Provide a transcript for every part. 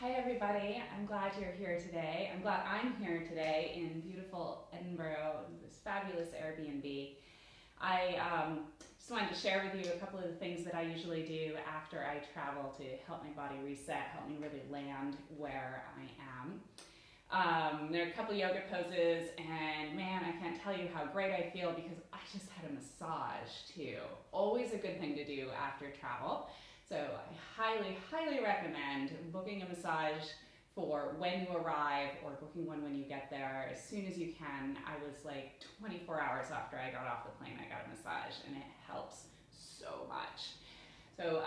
Hi everybody, I'm glad you're here today. I'm glad I'm here today in beautiful Edinburgh, this fabulous Airbnb. I just wanted to share with you a couple of the things that I usually do after I travel to help my body reset, help me really land where I am. There are a couple yoga poses, and man, I can't tell you how great I feel because I just had a massage too. Always a good thing to do after travel. So I highly recommend booking a massage for when you arrive or booking one when you get there as soon as you can. I was like 24 hours after I got off the plane, I got a massage, and it helps so much. So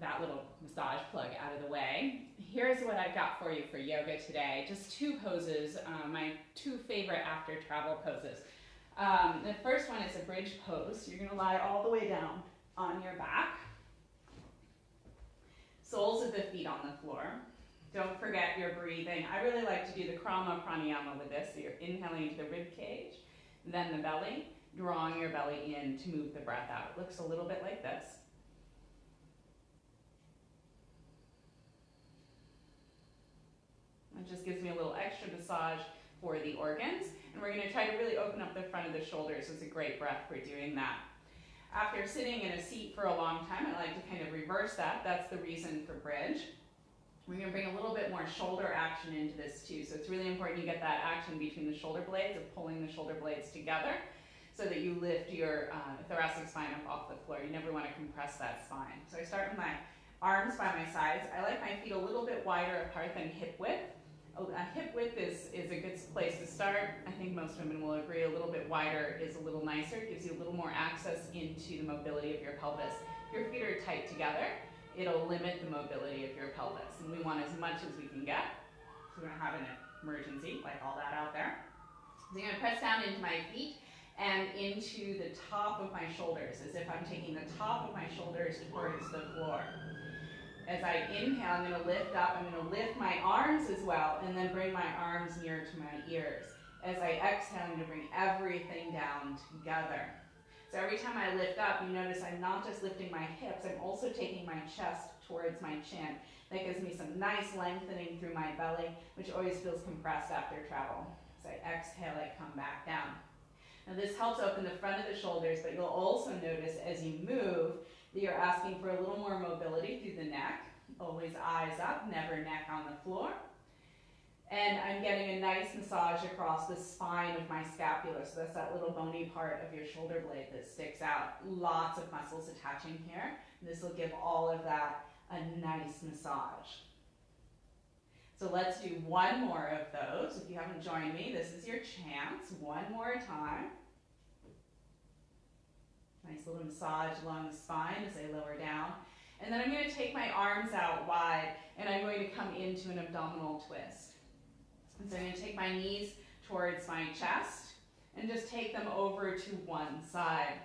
that little massage plug out of the way. Here's what I've got for you for yoga today. Just two poses, my two favorite after travel poses. The first one is a bridge pose. You're gonna lie all the way down on your back. Soles of the feet on the floor. Don't forget your breathing. I really like to do the krama pranayama with this. So you're inhaling into the rib cage, then the belly, drawing your belly in to move the breath out. It looks a little bit like this. It just gives me a little extra massage for the organs. And we're going to try to really open up the front of the shoulders. It's a great breath for doing that. After sitting in a seat for a long time, I like to kind of reverse that. That's the reason for bridge. We're going to bring a little bit more shoulder action into this too. So it's really important you get that action between the shoulder blades, of pulling the shoulder blades together so that you lift your thoracic spine up off the floor. You never want to compress that spine. So I start with my arms by my sides. I like my feet a little bit wider apart than hip width. A hip width is a good place to start. I think most women will agree a little bit wider is a little nicer. It gives you a little more access into the mobility of your pelvis. If your feet are tight together, it'll limit the mobility of your pelvis. And we want as much as we can get. So we don't have an emergency, like all that out there. So I'm going to press down into my feet and into the top of my shoulders, as if I'm taking the top of my shoulders towards the floor. As I inhale, I'm going to lift up. I'm going to lift my arms as well, and then bring my arms near to my ears. As I exhale, I'm going to bring everything down together. So every time I lift up, you notice I'm not just lifting my hips, I'm also taking my chest towards my chin. That gives me some nice lengthening through my belly, which always feels compressed after travel. As I exhale, I come back down. Now this helps open the front of the shoulders, but you'll also notice as you move that you're asking for a little more mobility through the neck. Always eyes up, never neck on the floor. And I'm getting a nice massage across the spine of my scapula. So that's that little bony part of your shoulder blade that sticks out. Lots of muscles attaching here. This will give all of that a nice massage. So let's do one more of those. If you haven't joined me, this is your chance. One more time. Nice little massage along the spine as I lower down. And then I'm going to take my arms out wide, and I'm going to come into an abdominal twist. And so I'm going to take my knees towards my chest and just take them over to one side.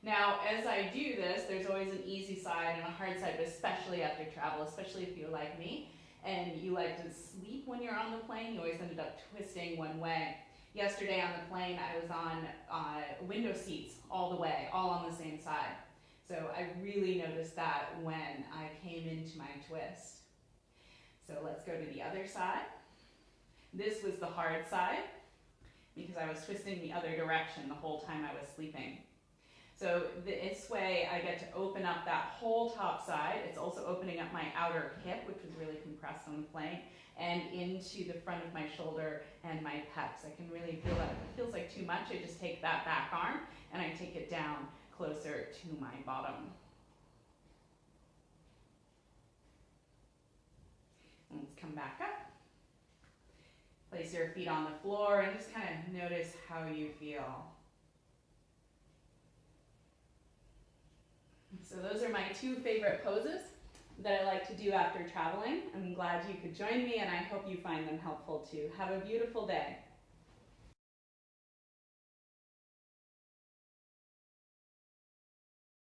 Now, as I do this, there's always an easy side and a hard side, but especially after travel, especially if you're like me and you like to sleep when you're on the plane, you always ended up twisting one way. Yesterday on the plane, I was on window seats all the way, all on the same side. So I really noticed that when I came into my twist. So let's go to the other side. This was the hard side because I was twisting the other direction the whole time I was sleeping. So this way I get to open up that whole top side. It's also opening up my outer hip, which was really compressed on the plane, and into the front of my shoulder and my pecs. I can really feel that. If it feels like too much, I just take that back arm and I take it down closer to my bottom. And let's come back up. Place your feet on the floor and just kind of notice how you feel. So those are my two favorite poses that I like to do after traveling. I'm glad you could join me, and I hope you find them helpful too. Have a beautiful day.